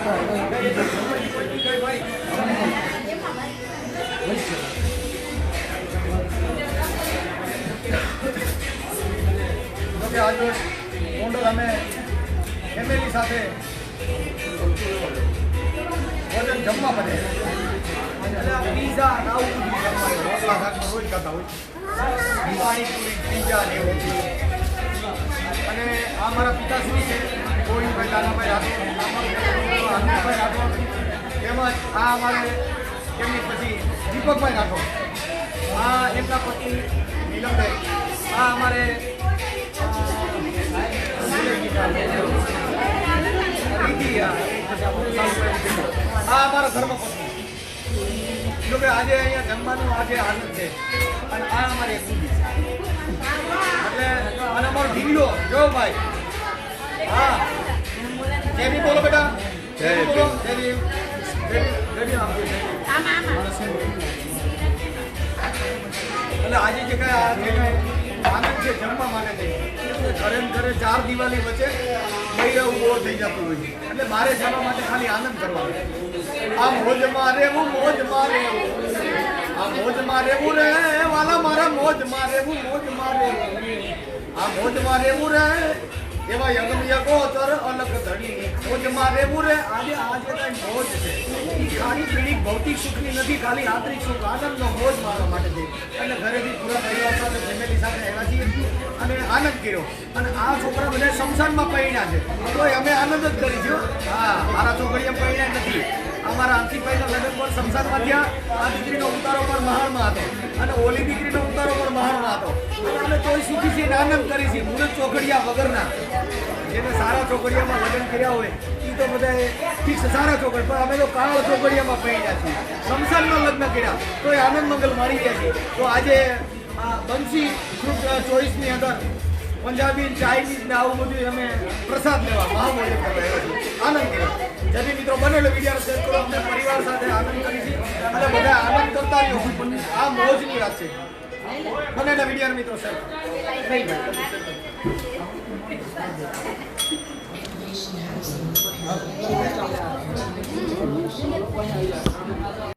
આજે ગોંડલ અમે ફેમિલી સાથે ભોજન જમવા પડે પીઝા રોટલા શાક રોજ ખાતા હોય પાણીપુરી પીઝા ને એવું અને આ મારા પિતાશ્રી છે ગોવિંદભાઈ દાનાભાઈ રાઠોડ હનુભાઈ રાઠોડ તેમજ આ અમારે તેમની પછી દીપકભાઈ રાઠોડ આ એમના પતિ નીલમભાઈ આ અમારે આ અમારા ધર્મપત્ની જો કે આજે અહીંયા જમવાનું આજે આનંદ છે અને આ અમારી એક ખુશી છે એટલે અને અમારો ઢીંગલો જો ભાઈ હા જય ભીમ બોલો બેટા જય બોલો જય ભીમ એટલે આજે જે કાંઈ આનંદ છે જમવા માટે ઘરે ઘરે 4 દિવાળી વચ્ચે ભાઈ ઉભો થઈ જતું હોય છે એટલે મારે જવા માટે ખાલી આનંદ કરવાનો આ મોજમાં રહેવું મોજમાં રહેવું આ મોજમાં રહેવું રે વાલા મારા મોજમાં રહેવું મોજમાં રહેવું આ મોજમાં રહેવું રે એવા યગમ યગોતર અલગ ધણી મોજમાં રહેવું રે આજે કઈ મોજ છે એ ખાલી પીડી ભૌતિક સુખની નથી ખાલી આંતરિક સુખ આનંદનો મોજ મારવા માટે છે એટલે ઘરેથી પૂરા પરિવાર સાથે ફેમિલી સાથે આવ્યા છીએ અને આનંદ કર્યો અને આ છોકરા બધા શમશાનમાં પૈણ્યા છે તો અમે આનંદ જ કરીશું હા મારા છોકરીએ પૈણ્યા નથી અમારા અંતિમભાઈના લગ્ન પર શમશાનમાં થયા આ દીકરીનો ઉતારો પર મહાણમાં હતો અને ઓલી દીકરીનો ઉતારો પર મહાણમાં હતો અને અમે તોય સુખી છીએ આનંદ કરી છીએ મુરત ચોકડિયા વગરના જેને સારા ચોકડિયામાં લગ્ન કર્યા હોય એ તો બધા ફિક્સ સારા ચોકડ પણ અમે તો કાળ ચોકડિયામાં પૈણ્યા છીએ શમશાનમાં લગ્ન કર્યા તો એ આનંદ મંગલ મારી ગયા છે તો આજે બંસી ફ્રૂટ ચોઈસની અંદર પંજાબી ચાઇનીઝ ને આવું બધું અમે પ્રસાદ લેવા મહામોજ કરવા આનંદ કર્યો જેથી મિત્રો બનેલો વિડીયો શેર કરો અમને પરિવાર સાથે આનંદ કરી અને બધા આનંદ કરતા રહ્યો આ મોજની વાત છે બનેલા વિડીયો મિત્રો શેર નહીં ભાઈ